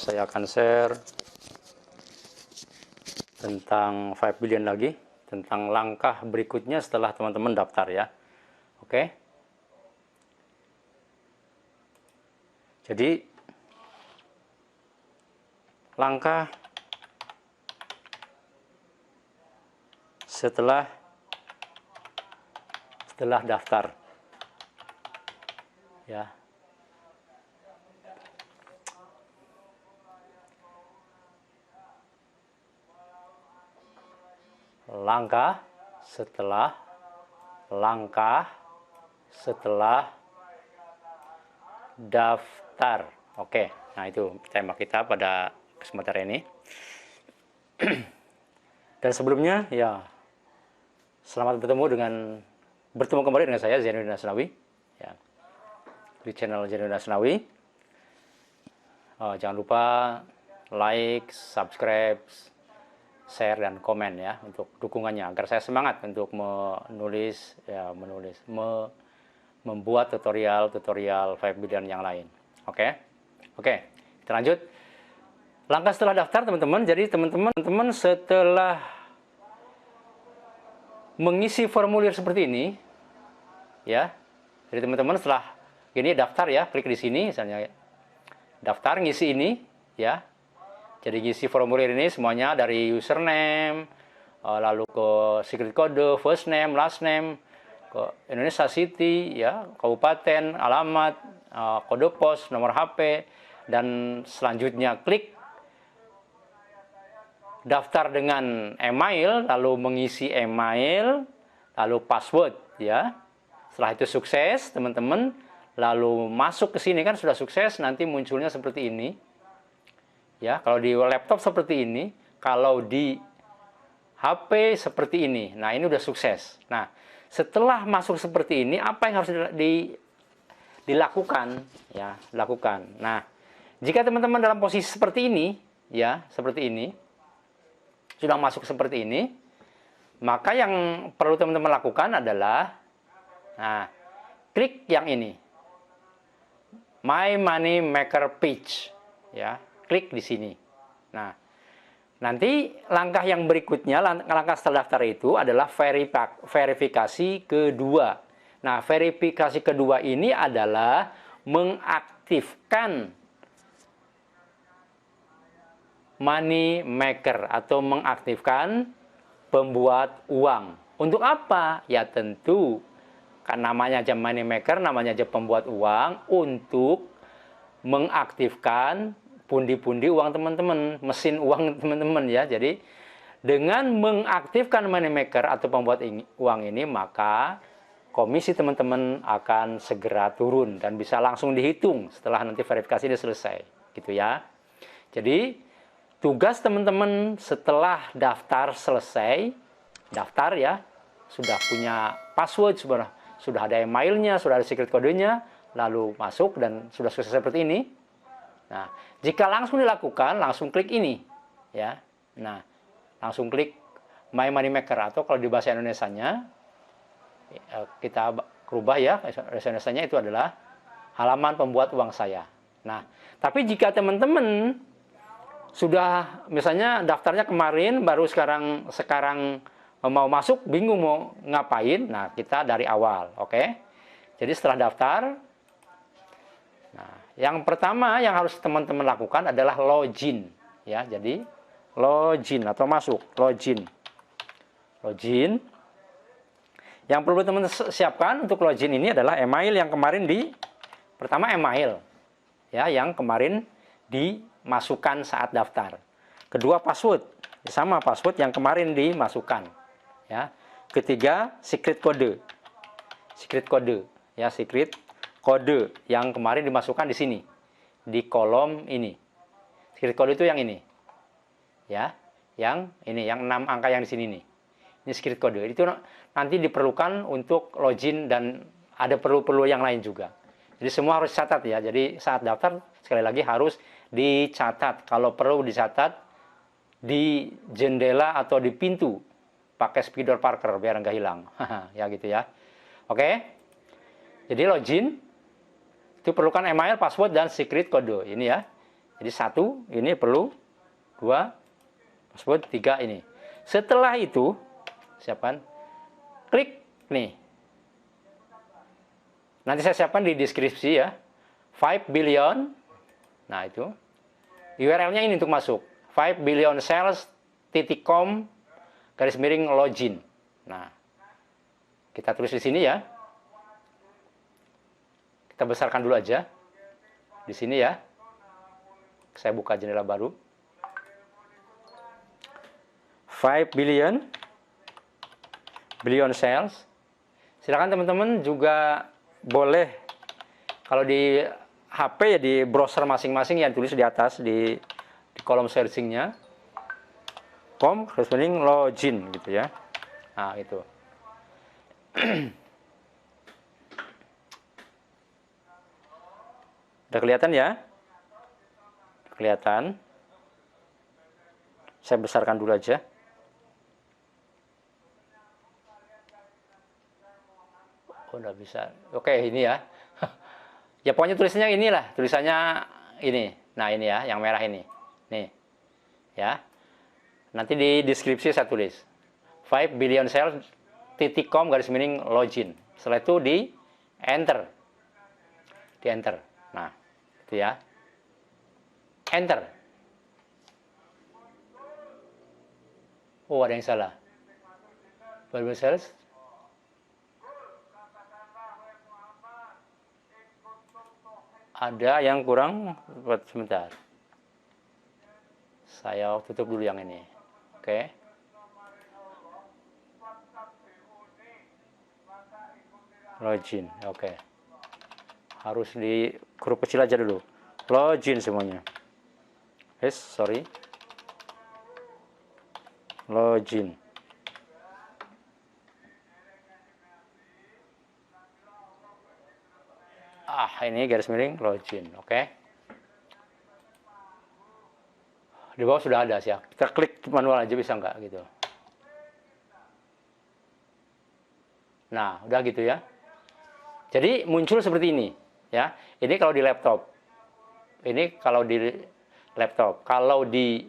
saya akan share tentang 5 billion lagi, tentang langkah berikutnya setelah teman-teman daftar ya. Oke. Jadi langkah setelah daftar ya. Langkah setelah daftar. Oke, nah itu tema kita pada kesempatan ini. Dan sebelumnya ya, selamat bertemu kembali dengan saya Zainuddin Asnawi ya, di channel Zainuddin Asnawi. Jangan lupa like, subscribe, share dan komen ya untuk dukungannya agar saya semangat untuk membuat tutorial 5 billion yang lain. Oke, kita lanjut. Langkah setelah daftar teman-teman. Jadi teman-teman setelah mengisi formulir seperti ini ya. Jadi teman-teman setelah ini daftar ya, klik di sini misalnya daftar, ngisi ini ya. Jadi ngisi formulir ini semuanya dari username, lalu ke secret code, first name, last name, ke Indonesia City, ya, kabupaten, alamat, kode pos, nomor HP, dan selanjutnya klik daftar dengan email, lalu mengisi email, lalu password, ya. Setelah itu sukses, teman-teman, lalu masuk ke sini kan sudah sukses, nanti munculnya seperti ini. Ya, kalau di laptop seperti ini, kalau di HP seperti ini. Nah, ini udah sukses. Nah, setelah masuk seperti ini, apa yang harus dilakukan? Ya, lakukan. Nah, jika teman-teman dalam posisi seperti ini, ya, seperti ini, sudah masuk seperti ini, maka yang perlu teman-teman lakukan adalah, nah, klik yang ini, My Money Maker Page, ya. Klik di sini. Nah, nanti langkah yang berikutnya, langkah setelah daftar itu adalah verifikasi kedua. Nah, verifikasi kedua ini adalah mengaktifkan money maker atau mengaktifkan pembuat uang. Untuk apa? Ya tentu, kan namanya aja money maker, namanya aja pembuat uang, untuk mengaktifkan pundi-pundi uang teman-teman, mesin uang teman-teman ya. Jadi dengan mengaktifkan money maker atau pembuat uang ini, maka komisi teman-teman akan segera turun dan bisa langsung dihitung setelah nanti verifikasi ini selesai, gitu ya. Jadi tugas teman-teman setelah daftar selesai, daftar ya, sudah punya password, sudah ada emailnya, sudah ada secret kodenya, lalu masuk dan sudah selesai seperti ini. Nah, jika langsung dilakukan, langsung klik ini, ya. Nah, langsung klik My Money Maker, atau kalau di bahasa Indonesianya kita rubah ya, bahasa Indonesianya itu adalah halaman pembuat uang saya. Nah, tapi jika teman-teman sudah misalnya daftarnya kemarin, baru sekarang mau masuk, bingung mau ngapain, nah kita dari awal, oke? Jadi setelah daftar, nah, yang pertama yang harus teman-teman lakukan adalah login, ya. Jadi login atau masuk, login. Yang perlu teman-teman siapkan untuk login ini adalah email yang kemarin pertama email, ya, yang kemarin dimasukkan saat daftar. Kedua password, sama password yang kemarin dimasukkan, ya. Ketiga secret code, ya, secret kode yang kemarin dimasukkan di sini, di kolom ini. Secret code itu yang ini, ya, yang ini, yang 6 angka yang di sini nih. Ini secret code. Itu nanti diperlukan untuk login dan ada perlu yang lain juga. Jadi semua harus dicatat ya. Jadi saat daftar sekali lagi harus dicatat. Kalau perlu dicatat di jendela atau di pintu, pakai spidol Parker biar nggak hilang. Ya gitu ya. Oke. Jadi login itu perlukan email, password, dan secret code. Ini ya. Jadi 1 ini perlu, 2 password, 3 ini. Setelah itu, siapkan, klik nih. Nanti saya siapkan di deskripsi ya. 5 billion. Nah itu. URL-nya ini untuk masuk. 5billioncells.com/login. Nah, kita tulis di sini ya. Kita besarkan dulu aja. Di sini ya. Saya buka jendela baru. 5 billion cells. Silakan teman-teman juga boleh kalau di HP ya di browser masing-masing yang tulis di atas di kolom searchingnya .com/login gitu ya. Nah itu. Udah kelihatan ya? Kelihatan. Saya besarkan dulu aja. Oh, udah bisa. Oke, ini ya. Ya pokoknya tulisannya inilah, tulisannya ini. Nah, ini ya, yang merah ini. Nih. Ya. Nanti di deskripsi saya tulis 5billioncells.com/login. Setelah itu di enter. Di enter. Nah, itu ya. Enter. Oh, ada yang salah. Cells. Ada yang kurang, sebentar. Saya tutup dulu yang ini. Oke. Login, oke. Harus di huruf kecil aja dulu. Login semuanya. Sorry. Login. Ini garis miring login, oke. Di bawah sudah ada sih ya. Kita klik manual aja bisa nggak gitu. Nah, udah gitu ya. Jadi muncul seperti ini, ya. Ini kalau di laptop. Ini kalau di laptop. Kalau di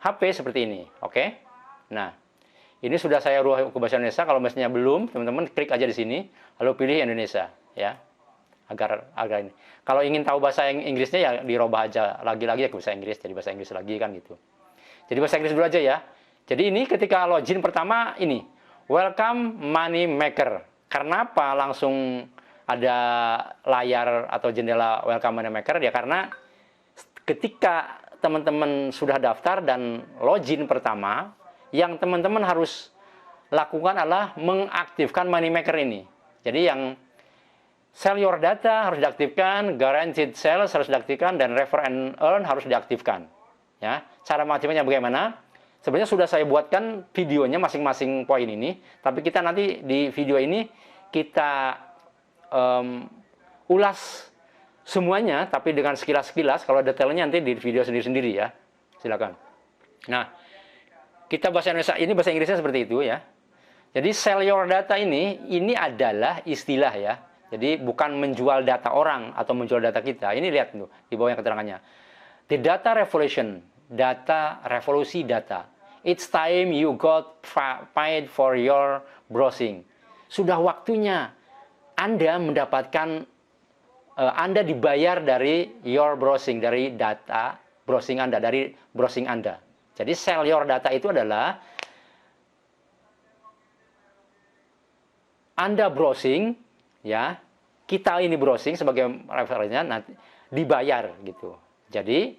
HP seperti ini, oke. Nah, ini sudah saya rubah ke bahasa Indonesia. Kalau misalnya belum, teman-teman klik aja di sini, lalu pilih Indonesia, ya. Agar ini. Kalau ingin tahu bahasa Inggrisnya ya dirubah aja lagi-lagi ya ke bahasa Inggris, jadi bahasa Inggris lagi kan gitu. Jadi bahasa Inggris dulu aja ya. Jadi ini ketika login pertama ini, welcome money maker. Karena apa langsung ada layar atau jendela welcome money maker ya karena ketika teman-teman sudah daftar dan login pertama, yang teman-teman harus lakukan adalah mengaktifkan money maker ini. Jadi yang sell your data harus diaktifkan, guaranteed sales harus diaktifkan, dan refer and earn harus diaktifkan. Ya, cara mengaktifkannya bagaimana? Sebenarnya sudah saya buatkan videonya masing-masing poin ini, tapi kita nanti di video ini kita ulas semuanya, tapi dengan sekilas-sekilas. Kalau detailnya nanti di video sendiri-sendiri ya. Silakan. Nah, kita bahasa Indonesia ini bahasa Inggrisnya seperti itu ya. Jadi sell your data ini adalah istilah ya. Jadi bukan menjual data orang atau menjual data kita. Ini lihat tuh di bawahnya keterangannya. The data revolution, data revolusi data. It's time you got paid for your browsing. Sudah waktunya Anda mendapatkan, Anda dibayar dari your browsing, dari data browsing Anda, dari browsing Anda. Jadi sell your data itu adalah Anda browsing, ya, kita ini browsing sebagai referensinya nanti dibayar gitu. Jadi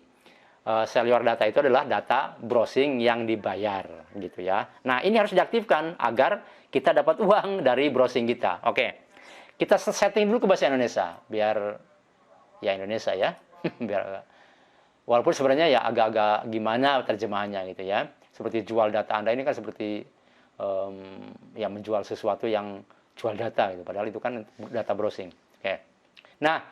sell your data itu adalah data browsing yang dibayar gitu ya. Nah ini harus diaktifkan agar kita dapat uang dari browsing kita. Oke, kita setting dulu ke bahasa Indonesia biar ya Indonesia ya, biar walaupun sebenarnya ya agak-agak gimana terjemahannya gitu ya. Seperti jual data Anda ini kan seperti ya menjual sesuatu yang jual data gitu, padahal itu kan data browsing. Oke. Nah,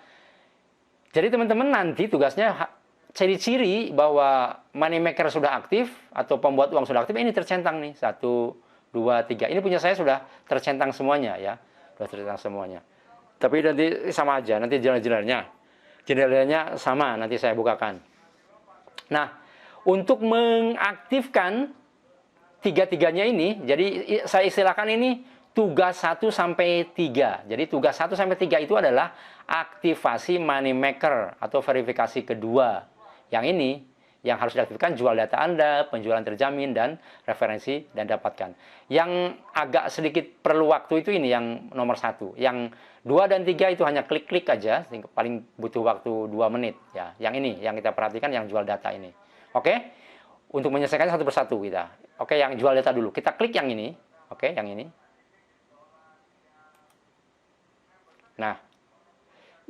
jadi teman-teman nanti tugasnya ciri-ciri bahwa money maker sudah aktif atau pembuat uang sudah aktif ini tercentang nih 1, 2, 3. Ini punya saya sudah tercentang semuanya ya, sudah tercentang semuanya. Tapi nanti sama aja nanti jalan-jalannya. Jendelanya sama, nanti saya bukakan. Nah, untuk mengaktifkan tiga-tiganya ini, jadi saya istilahkan ini tugas 1 sampai 3. Jadi tugas 1 sampai 3 itu adalah aktivasi money maker atau verifikasi kedua. Yang ini yang harus diaktifkan jual data Anda, penjualan terjamin, dan referensi dan dapatkan. Yang agak sedikit perlu waktu itu ini yang nomor 1. Yang 2 dan 3 itu hanya klik-klik aja, paling butuh waktu 2 menit. Ya. Yang ini, yang kita perhatikan yang jual data ini. Oke? Untuk menyelesaikan satu persatu kita. Oke, yang jual data dulu. Kita klik yang ini. Oke, yang ini. Nah,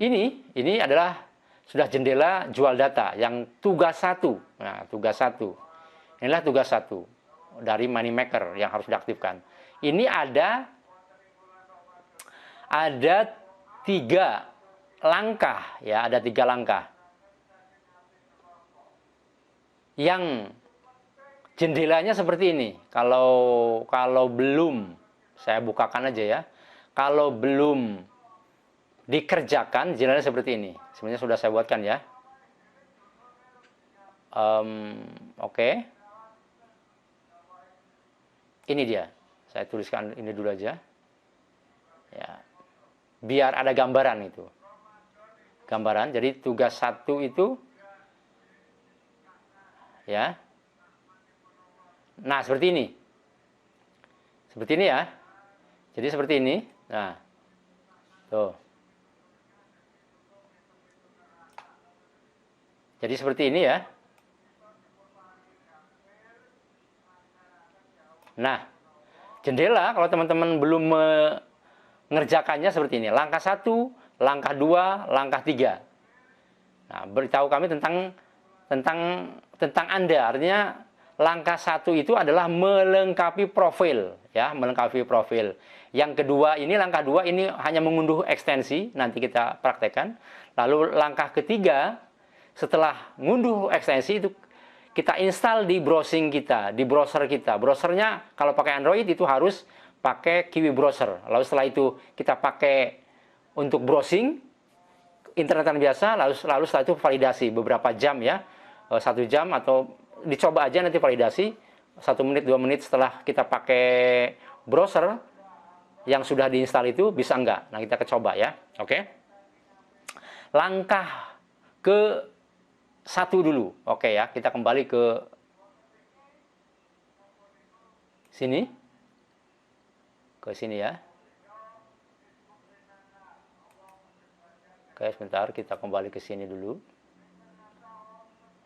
ini adalah sudah jendela jual data yang tugas 1. Nah, tugas 1. Inilah tugas 1 dari money maker yang harus diaktifkan. Ini ada 3 langkah ya, ada 3 langkah. Yang jendelanya seperti ini. Kalau belum, saya bukakan aja ya. Kalau belum dikerjakan, jendelanya seperti ini. Sebenarnya sudah saya buatkan ya. Oke. Ini dia. Saya tuliskan ini dulu aja. Ya. Biar ada gambaran itu. Gambaran. Jadi tugas 1 itu ya. Nah, seperti ini. Seperti ini ya. Jadi seperti ini. Nah. Tuh. Jadi seperti ini ya. Nah, jendela kalau teman-teman belum mengerjakannya seperti ini. Langkah 1, langkah 2, langkah 3. Nah, beritahu kami tentang Anda. Artinya langkah 1 itu adalah melengkapi profil, ya, melengkapi profil. Yang kedua ini, langkah 2 ini hanya mengunduh ekstensi, nanti kita praktekkan. Lalu langkah ketiga, setelah ngunduh ekstensi itu kita install di browsing kita, di browser kita. Browsernya kalau pakai Android itu harus pakai Kiwi Browser. Lalu setelah itu kita pakai untuk browsing internetan biasa, lalu setelah itu validasi beberapa jam ya, 1 jam atau dicoba aja nanti validasi 1 menit 2 menit setelah kita pakai browser yang sudah diinstal itu bisa enggak. Nah, kita coba ya. Oke. Langkah ke 1 dulu. Oke ya, kita kembali ke sini. Ke sini ya. Oke, sebentar kita kembali ke sini dulu.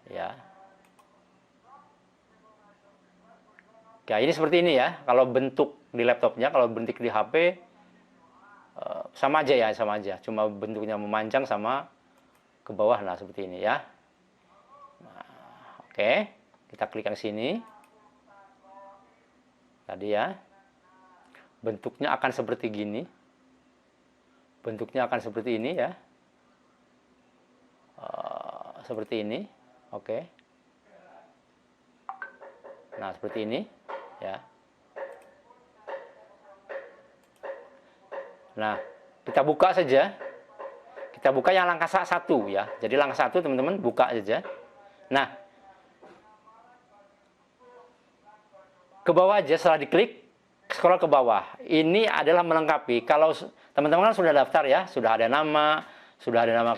Ya. Oke, ini seperti ini ya. Kalau bentuk di laptopnya, kalau bentuk di HP sama aja ya, sama aja. Cuma bentuknya memanjang sama ke bawah, nah seperti ini ya. Nah, oke, kita klik yang sini. Tadi ya. Bentuknya akan seperti gini. Bentuknya akan seperti ini ya. Seperti ini. Oke. Nah, seperti ini ya. Nah, kita buka saja. Kita buka yang langkah 1 ya. Jadi langkah 1 teman-teman buka saja. Nah, ke bawah aja setelah diklik, scroll ke bawah. Ini adalah melengkapi. Kalau teman-teman kan sudah daftar ya, sudah ada nama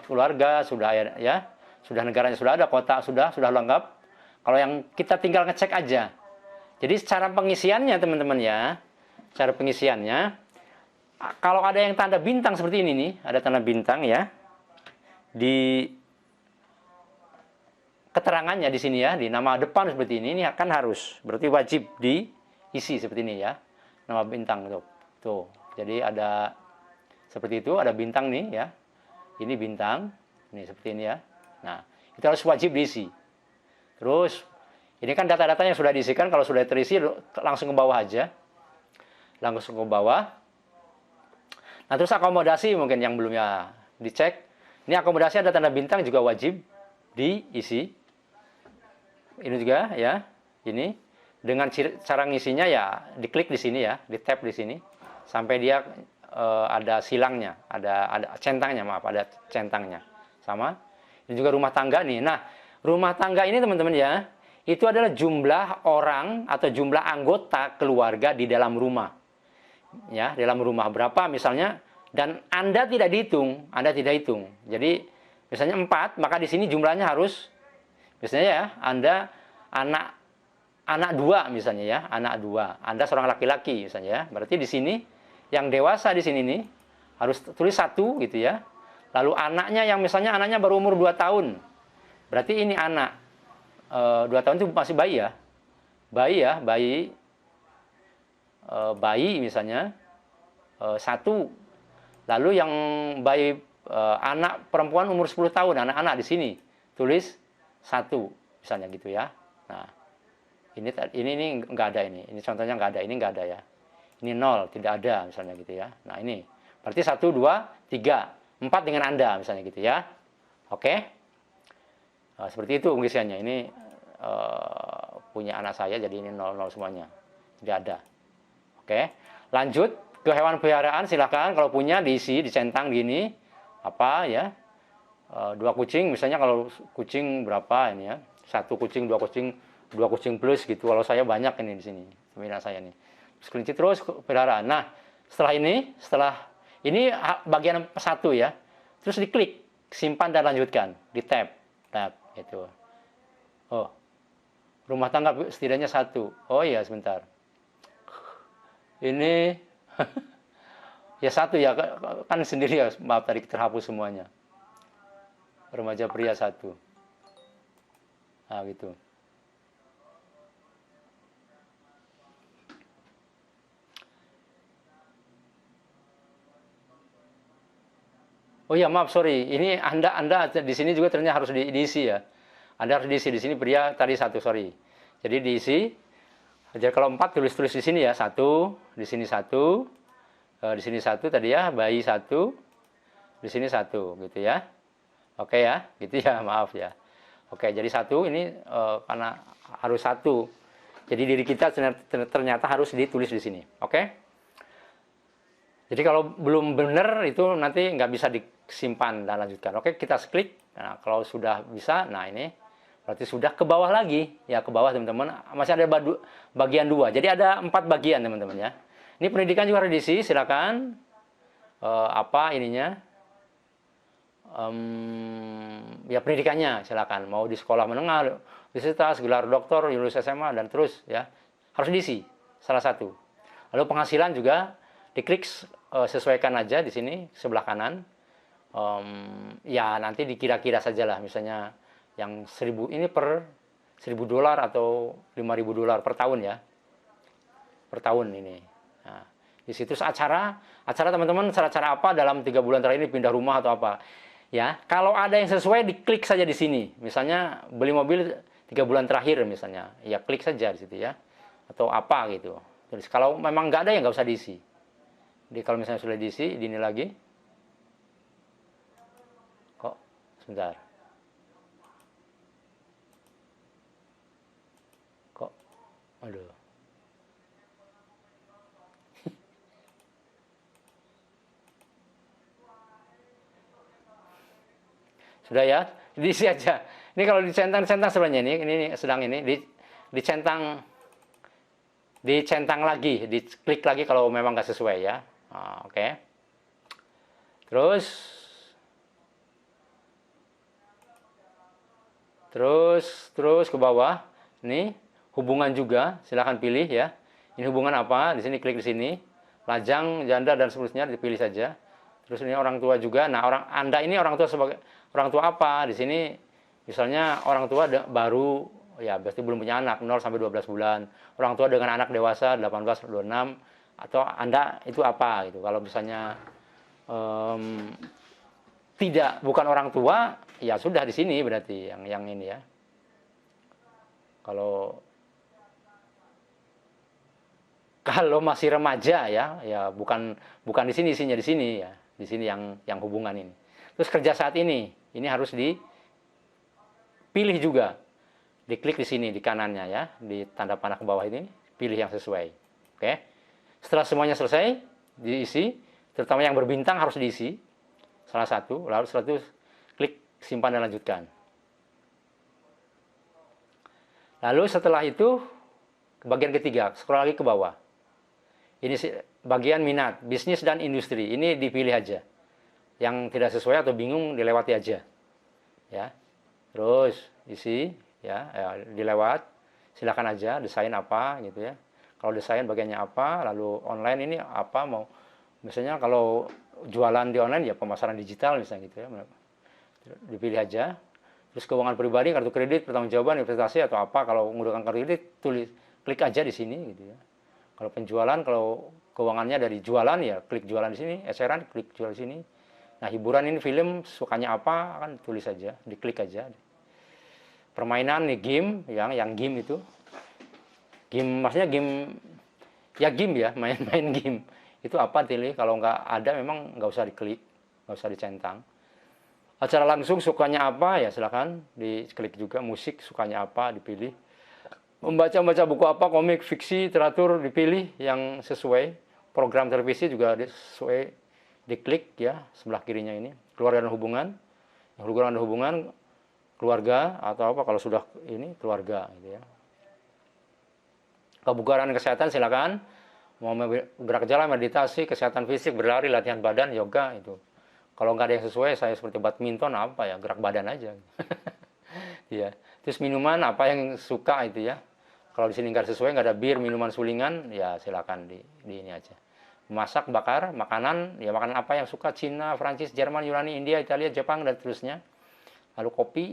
keluarga, sudah ya, sudah negaranya sudah ada, kota sudah lengkap. Kalau yang kita tinggal ngecek aja. Jadi cara pengisiannya teman-teman ya, cara pengisiannya. Kalau ada yang tanda bintang seperti ini nih, ada tanda bintang ya, di keterangannya di sini ya, di nama depan seperti ini akan harus, berarti wajib diisi seperti ini ya, nama bintang tuh. Jadi ada seperti itu, ada bintang nih ya, ini bintang, ini seperti ini ya. Nah, itu harus wajib diisi. Terus ini kan data-datanya yang sudah diisikan, kalau sudah terisi langsung ke bawah aja, langsung ke bawah. Nah, terus akomodasi mungkin yang belum ya dicek. Ini akomodasi ada tanda bintang juga wajib diisi. Ini juga ya. Ini dengan cara ngisinya ya diklik di sini ya, di tap di sini sampai dia ada silangnya, ada centangnya, maaf, ada centangnya. sama. Ini juga rumah tangga nih. Nah, rumah tangga ini teman-teman ya, itu adalah jumlah orang atau jumlah anggota keluarga di dalam rumah. Ya, dalam rumah berapa misalnya, dan Anda tidak dihitung, Anda tidak hitung. Jadi, misalnya 4, maka di sini jumlahnya harus, misalnya ya, Anda anak 2 misalnya ya, anak 2. Anda seorang laki-laki misalnya ya. Berarti di sini yang dewasa di sini nih harus tulis 1 gitu ya. Lalu anaknya yang misalnya anaknya baru umur 2 tahun. Berarti ini anak 2 tahun itu masih bayi ya. Bayi ya, bayi misalnya 1. Lalu yang bayi anak perempuan umur 10 tahun, anak-anak di sini tulis 1 misalnya gitu ya. Nah, ini nggak ada ini. Ini contohnya nggak ada, ini nggak ada ya. Ini 0, tidak ada misalnya gitu ya. Nah, ini berarti 1, 2, 3, 4 dengan Anda misalnya gitu ya. Oke. Seperti itu pengisiannya. Ini punya anak saya, jadi ini 0, 0 semuanya. Tidak ada. Oke. Lanjut ke hewan peliharaan, silakan kalau punya diisi, dicentang gini. Apa ya? 2 kucing misalnya, kalau kucing berapa ini ya? 1 kucing, 2 kucing, 2 kucing plus gitu. Kalau saya banyak ini di sini. Peminat saya nih. Terus kelinci terus peliharaan. Nah, setelah ini bagian 1 ya. Terus diklik, simpan dan lanjutkan, di tab gitu. Oh, rumah tangga setidaknya 1. Oh iya, sebentar. Ini ya 1 ya, kan sendiri ya, maaf tadi terhapus semuanya. Remaja pria 1. Nah, gitu. Oh iya, maaf, sorry. Ini Anda di sini juga ternyata harus diisi ya. Anda harus diisi di sini pria tadi 1, sorry. Jadi diisi. Jadi kalau 4 tulis di sini ya, 1, di sini 1, di sini 1 tadi ya, bayi 1, di sini 1 gitu ya. Oke ya, gitu ya, maaf ya. Oke, jadi 1 ini karena harus 1. Jadi diri kita ternyata harus ditulis di sini. Oke? Jadi kalau belum benar itu nanti nggak bisa disimpan dan lanjutkan. Oke, kita klik. Nah, kalau sudah bisa, nah ini berarti sudah ke bawah lagi. Ya, ke bawah teman-teman. Masih ada bagian 2. Jadi ada 4 bagian teman-teman ya. Ini pendidikan juga harus diisi, silakan. Apa ininya? Ya pendidikannya silakan. Mau di sekolah menengah, universitas, gelar doktor, lulus SMA, dan terus ya. Harus diisi, salah satu. Lalu penghasilan juga diklik, sesuaikan aja di sini sebelah kanan. Ya nanti dikira-kira sajalah, misalnya yang 1000 ini per $1.000 atau $5.000 per tahun ya, per tahun ini. Nah, di situ acara teman-teman, acara apa dalam 3 bulan terakhir ini, pindah rumah atau apa ya. Kalau ada yang sesuai, diklik saja di sini. Misalnya beli mobil 3 bulan terakhir misalnya, ya klik saja di situ ya, atau apa gitu. Terus kalau memang nggak ada ya nggak usah diisi. Jadi kalau misalnya sudah diisi, ini lagi. Kok sebentar. Kok aduh. Sudah ya, diisi aja. Ini kalau dicentang sebenarnya ini sedang ini dicentang lagi, diklik lagi kalau memang nggak sesuai ya. Nah, oke. Terus ke bawah. Ini hubungan juga, silahkan pilih ya. Ini hubungan apa? Di sini klik di sini. Lajang, janda dan seterusnya dipilih saja. Terus ini orang tua juga. Nah, Anda ini orang tua sebagai orang tua apa? Di sini misalnya orang tua baru ya, berarti belum punya anak, 0 sampai 12 bulan. Orang tua dengan anak dewasa 18 26, atau Anda itu apa gitu. Kalau misalnya bukan orang tua, ya sudah di sini berarti yang ini ya. Kalau masih remaja ya bukan di sini, isinya di sini ya. Di sini yang hubungan ini. Terus kerja saat ini harus dipilih juga. Diklik di sini di kanannya ya, di tanda panah ke bawah ini, pilih yang sesuai. Oke. Setelah semuanya selesai, diisi, terutama yang berbintang harus diisi. Salah satu, lalu setelah itu klik simpan dan lanjutkan. Lalu setelah itu, bagian ketiga, scroll lagi ke bawah. Ini bagian minat, bisnis dan industri. Ini dipilih aja. Yang tidak sesuai atau bingung dilewati aja. Ya. Terus isi, ya, dilewat. Silakan aja desain apa gitu ya. Kalau desain bagiannya apa, lalu online ini apa mau. Misalnya kalau jualan di online ya pemasaran digital misalnya gitu ya. Dipilih aja. Terus keuangan pribadi, kartu kredit, pertanggungjawaban, investasi atau apa. Kalau menggunakan kartu kredit, klik aja di sini gitu ya. Kalau penjualan, kalau keuangannya dari jualan ya klik jualan di sini, eceran klik jual di sini. Nah, hiburan ini film sukanya apa kan tulis aja, diklik aja. Permainan nih game, yang game itu. Game maksudnya game ya game ya, main-main game. Itu apa pilih, kalau nggak ada memang nggak usah diklik, nggak usah dicentang. Acara langsung sukanya apa ya silakan diklik juga. Musik sukanya apa dipilih. Membaca buku apa, komik, fiksi, teratur dipilih yang sesuai. Program televisi juga sesuai diklik ya sebelah kirinya ini. Keluarga dan hubungan. Hubungan keluarga atau apa kalau sudah ini keluarga gitu ya. Kebugaran kesehatan silakan. Mau gerak jalan, meditasi, kesehatan fisik, berlari, latihan badan, yoga itu. Kalau nggak ada yang sesuai, saya seperti badminton apa ya, gerak badan aja. Ya. Terus minuman apa yang suka itu ya. Kalau di sini nggak sesuai, nggak ada bir, minuman sulingan, ya silakan di ini aja. Masak, bakar, makanan, ya makanan apa yang suka, Cina, Prancis, Jerman, Yunani, India, Italia, Jepang, dan seterusnya. Lalu kopi,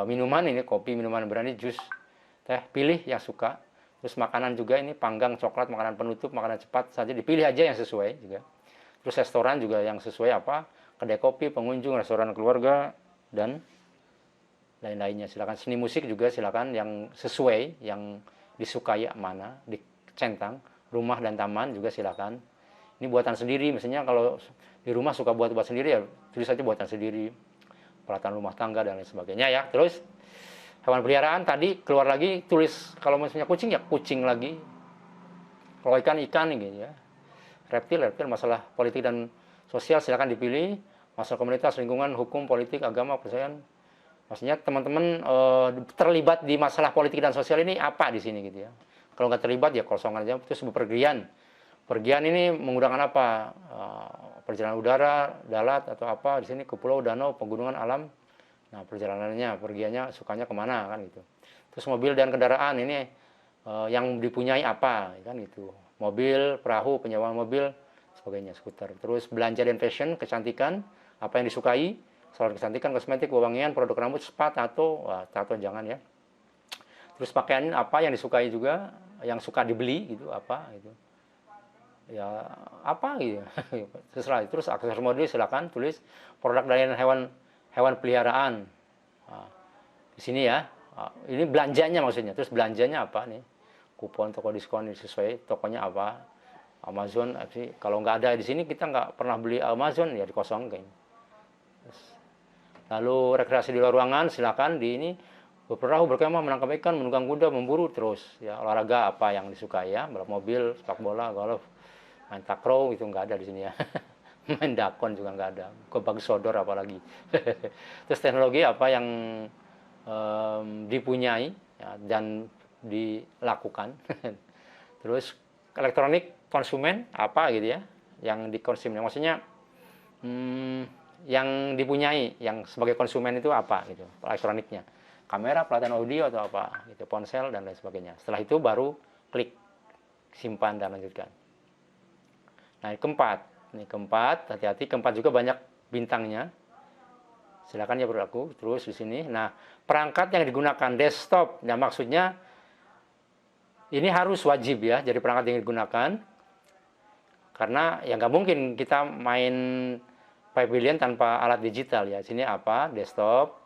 minuman ini, kopi, minuman berani, jus, teh, pilih yang suka. Terus makanan juga ini, panggang, coklat, makanan penutup, makanan cepat saja, dipilih aja yang sesuai juga. Terus restoran juga yang sesuai apa, kedai kopi, pengunjung, restoran keluarga, dan lain-lainnya. Silakan seni musik juga silakan yang sesuai, yang disukai mana, dicentang. Rumah dan taman juga silakan. Ini buatan sendiri, misalnya kalau di rumah suka buat sendiri ya tulis saja buatan sendiri. Peralatan rumah tangga dan lain sebagainya ya. Terus hewan peliharaan tadi keluar lagi tulis, kalau misalnya kucing ya kucing lagi. Kalau ikan gitu ya. Reptil, masalah politik dan sosial silakan dipilih. Masalah komunitas, lingkungan, hukum, politik, agama, percayaan. Maksudnya teman-teman terlibat di masalah politik dan sosial ini apa di sini gitu ya. Kalau nggak terlibat ya kosongan aja. Terus bepergian. Pergian ini menggunakan apa? Perjalanan udara, darat atau apa di sini ke pulau, danau, pegunungan, alam. Nah perjalanannya, pergiannya sukanya kemana kan gitu. Terus mobil dan kendaraan ini yang dipunyai apa kan gitu. Mobil, perahu, penyewaan mobil, sebagainya, skuter. Terus belanja dan fashion, kecantikan, apa yang disukai, salon kecantikan, kosmetik, wewangian, produk rambut, spa, tato, tato jangan ya. Terus pakaian apa yang disukai juga, yang suka dibeli gitu, apa gitu. Ya apa gitu, terserah. Terus aksesoris mode silakan tulis produk dari hewan peliharaan. Nah, di sini ya, ini belanjanya maksudnya. Terus belanjanya apa nih? Kupon toko diskon sesuai tokonya apa, Amazon. Kalau nggak ada di sini kita nggak pernah beli Amazon ya dikosongkan. Lalu rekreasi di luar ruangan silakan di ini berperahu, berkemah, menangkap ikan, menunggang kuda, memburu, terus ya olahraga apa yang disukai ya, balap mobil, sepak bola, golf, main takraw itu nggak ada di sini ya. Main dakon juga nggak ada, kebak sodor apalagi. Terus teknologi apa yang dipunyai ya, dan dilakukan. Terus elektronik konsumen apa gitu ya yang dikonsumsi, maksudnya yang dipunyai yang sebagai konsumen itu apa gitu, elektroniknya, kamera, peralatan audio atau apa gitu, ponsel dan lain sebagainya. Setelah itu baru klik simpan dan lanjutkan. Nah ini keempat, hati-hati, keempat juga banyak bintangnya. Silakan ya berlaku terus di sini. Nah perangkat yang digunakan desktop, nah maksudnya ini harus wajib ya, jadi perangkat yang digunakan. Karena ya nggak mungkin kita main pavilion tanpa alat digital ya. Sini apa? Desktop.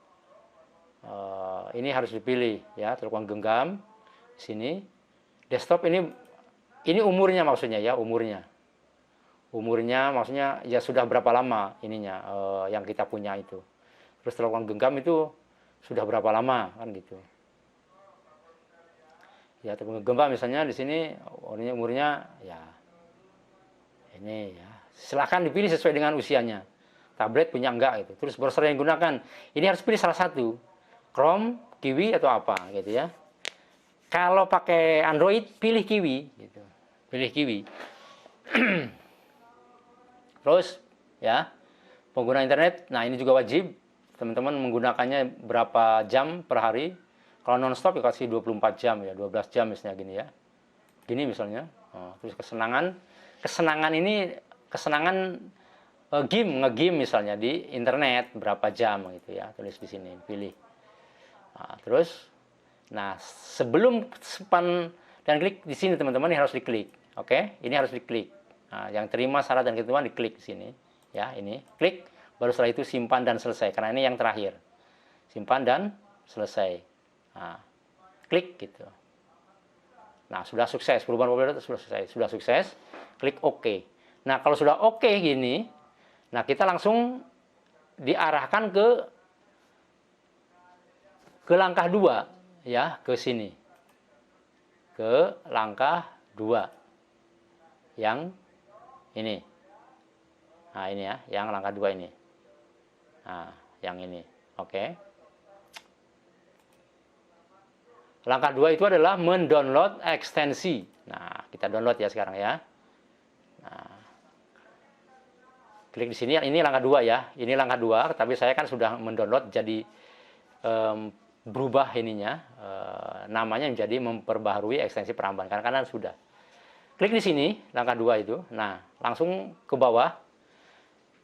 Ini harus dipilih ya, telepon genggam. Sini desktop ini umurnya maksudnya ya, umurnya maksudnya ya sudah berapa lama ininya yang kita punya itu. Terus telepon genggam itu sudah berapa lama kan gitu. Ya telepon genggam misalnya di sini umurnya ya ini ya. Silakan dipilih sesuai dengan usianya. tablet punya enggak gitu. Terus browser yang digunakan, ini harus pilih salah satu, Chrome, Kiwi atau apa gitu ya. Kalau pakai Android pilih Kiwi gitu. Pilih Kiwi. Terus ya, pengguna internet, nah ini juga wajib teman-teman menggunakannya berapa jam per hari. Kalau non-stop ya kasih 24 jam ya, 12 jam misalnya gini ya. Gini misalnya. Terus kesenangan ini nge-game misalnya di internet berapa jam gitu ya. Tulis di sini, pilih. Nah, sebelum simpan dan klik di sini teman-teman ini harus diklik. Oke, ini harus diklik. Nah, yang terima syarat dan ketentuan diklik di sini. Ya, ini klik. Baru setelah itu simpan dan selesai. Karena ini yang terakhir. Simpan dan selesai. Nah, klik gitu. Nah, sudah sukses. Perubahan popularitas sudah selesai. Sudah sukses. Klik OK. Nah, kalau sudah OK gini, nah kita langsung diarahkan ke langkah 2 ya, ke sini. Ke langkah 2. Yang ini. Nah, ini ya, yang langkah 2 ini. Nah, yang ini. Oke. Langkah 2 itu adalah mendownload ekstensi. Nah, kita download ya sekarang ya. Nah, klik di sini, ini langkah 2 ya. Ini langkah 2, tapi saya kan sudah mendownload jadi berubah ininya, namanya menjadi memperbaharui ekstensi Pramban. Karena sudah. Klik di sini, langkah 2 itu. Nah, langsung ke bawah.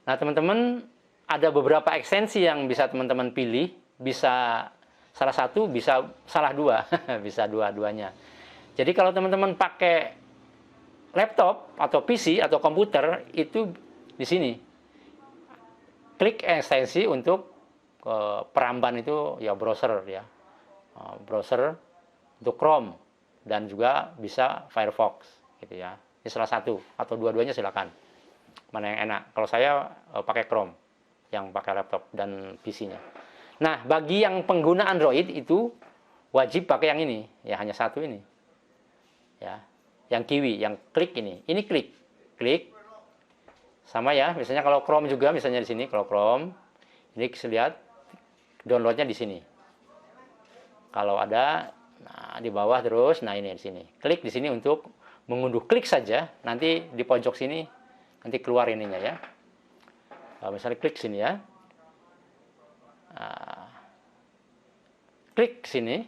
Nah, teman-teman ada beberapa ekstensi yang bisa teman-teman pilih. Bisa salah satu, bisa salah dua. Bisa dua-duanya. Jadi kalau teman-teman pakai laptop atau PC atau komputer, itu di sini. Klik ekstensi untuk Pramban itu ya browser ya. Browser untuk Chrome dan juga bisa Firefox gitu ya. Ini salah satu atau dua-duanya silakan. Mana yang enak? Kalau saya pakai Chrome yang pakai laptop dan PC-nya. Nah, bagi yang pengguna Android itu wajib pakai yang ini, ya hanya satu ini. Ya. Yang Kiwi, yang klik ini. Ini klik. Klik. Sama ya, misalnya kalau Chrome juga misalnya di sini, kalau Chrome ini bisa lihat downloadnya di sini. Kalau ada nah di bawah terus, nah ini di sini. Klik di sini untuk mengunduh. Klik saja, nanti di pojok sini nanti keluar ininya ya. Misalnya klik sini ya. Klik sini.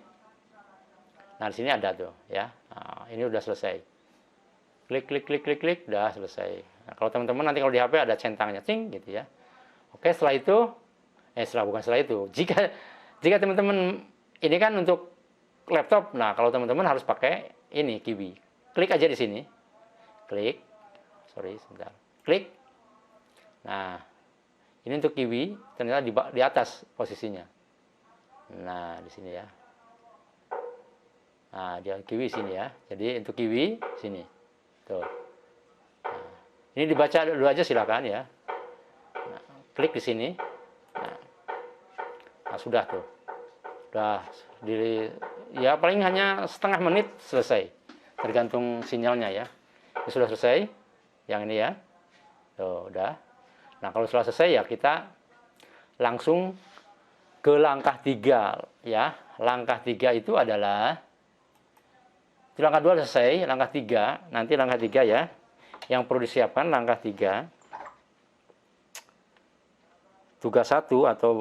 Nah, di sini ada tuh ya. Ini udah selesai. Klik, udah selesai. Nah, kalau teman-teman nanti kalau di HP ada centangnya, ting gitu ya. Oke, setelah itu setelah itu. Jika teman-teman ini kan untuk laptop. Nah, kalau teman-teman harus pakai ini Kiwi. Klik aja di sini. Klik. Sorry, sebentar. Klik. Nah, ini untuk Kiwi, ternyata di atas posisinya. Nah, di sini ya. Nah, dia Kiwi sini ya. Jadi untuk Kiwi sini. Tuh. Nah, ini dibaca dulu aja silakan ya. Nah, klik di sini. Nah, sudah tuh. Sudah ya paling hanya setengah menit selesai. Tergantung sinyalnya ya. Ini sudah selesai. Yang ini ya. Tuh, udah. Nah, kalau sudah selesai ya kita langsung ke langkah 3 ya. Langkah 3 itu adalah langkah 2 selesai, langkah 3, nanti langkah 3 ya. Yang perlu disiapkan langkah 3. Tugas 1 atau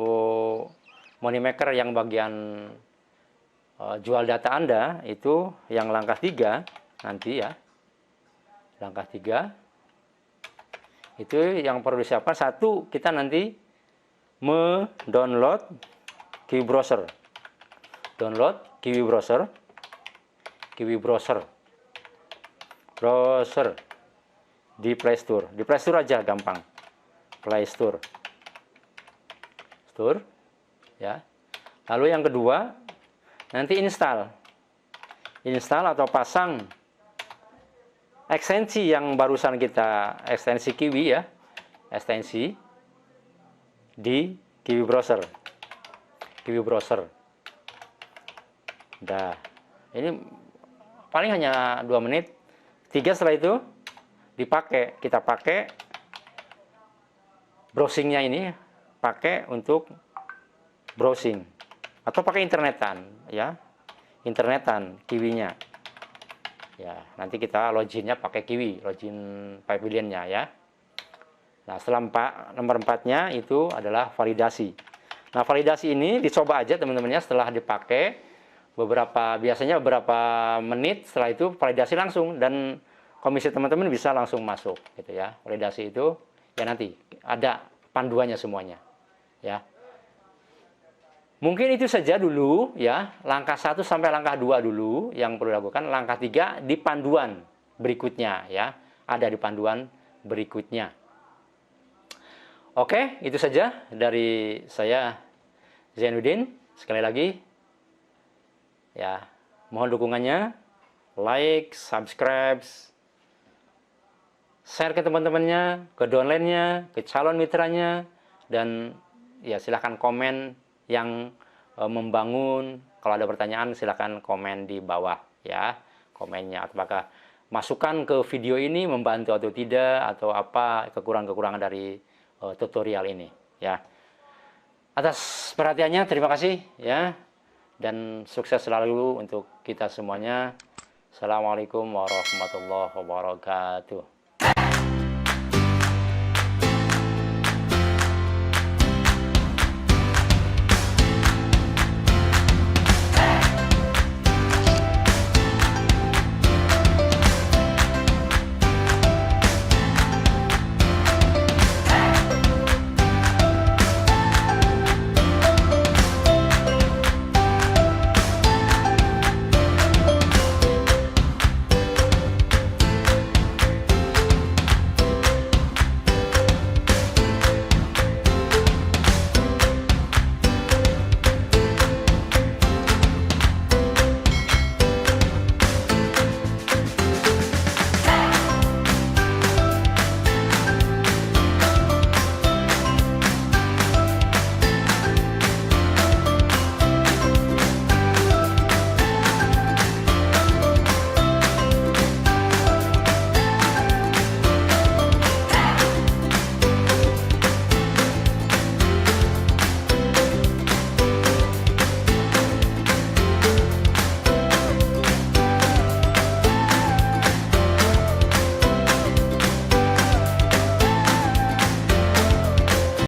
money maker yang bagian jual data Anda itu yang langkah 3 nanti ya. Langkah 3 itu yang perlu disiapkan. 1, kita nanti mendownload Kiwi Browser. Download Kiwi Browser. Kiwi Browser. Browser di Play Store. Di Play Store aja gampang. Play Store. Store ya. Lalu yang kedua nanti install. Install atau pasang ekstensi yang barusan kita, ekstensi Kiwi ya, ekstensi di Kiwi Browser. Kiwi Browser. Dah. Ini paling hanya 2 menit. 3 setelah itu dipakai, kita pakai browsingnya ini pakai untuk browsing atau pakai internetan ya, internetan Kiwinya ya. Nanti kita loginnya pakai Kiwi, login Pavilion-nya ya. Nah, setelah nomor 4-nya itu adalah validasi. Nah, validasi ini dicoba aja teman-temannya setelah dipakai biasanya beberapa menit, setelah itu validasi langsung dan komisi teman-teman bisa langsung masuk gitu ya. Validasi itu ya nanti ada panduannya semuanya ya. Mungkin itu saja dulu ya, langkah 1 sampai langkah 2 dulu yang perlu dilakukan. Langkah 3 di panduan berikutnya ya, ada di panduan berikutnya. Oke, itu saja dari saya Zainuddin. Sekali lagi ya, mohon dukungannya, like, subscribe, share ke teman-temannya, ke downline-nya, ke calon mitranya, dan ya silahkan komen yang membangun. Kalau ada pertanyaan silahkan komen di bawah ya, komennya. Apakah masukan ke video ini membantu atau tidak, atau apa kekurangan-kekurangan dari tutorial ini ya. Atas perhatiannya terima kasih ya, dan sukses selalu untuk kita semuanya. Assalamualaikum warahmatullahi wabarakatuh.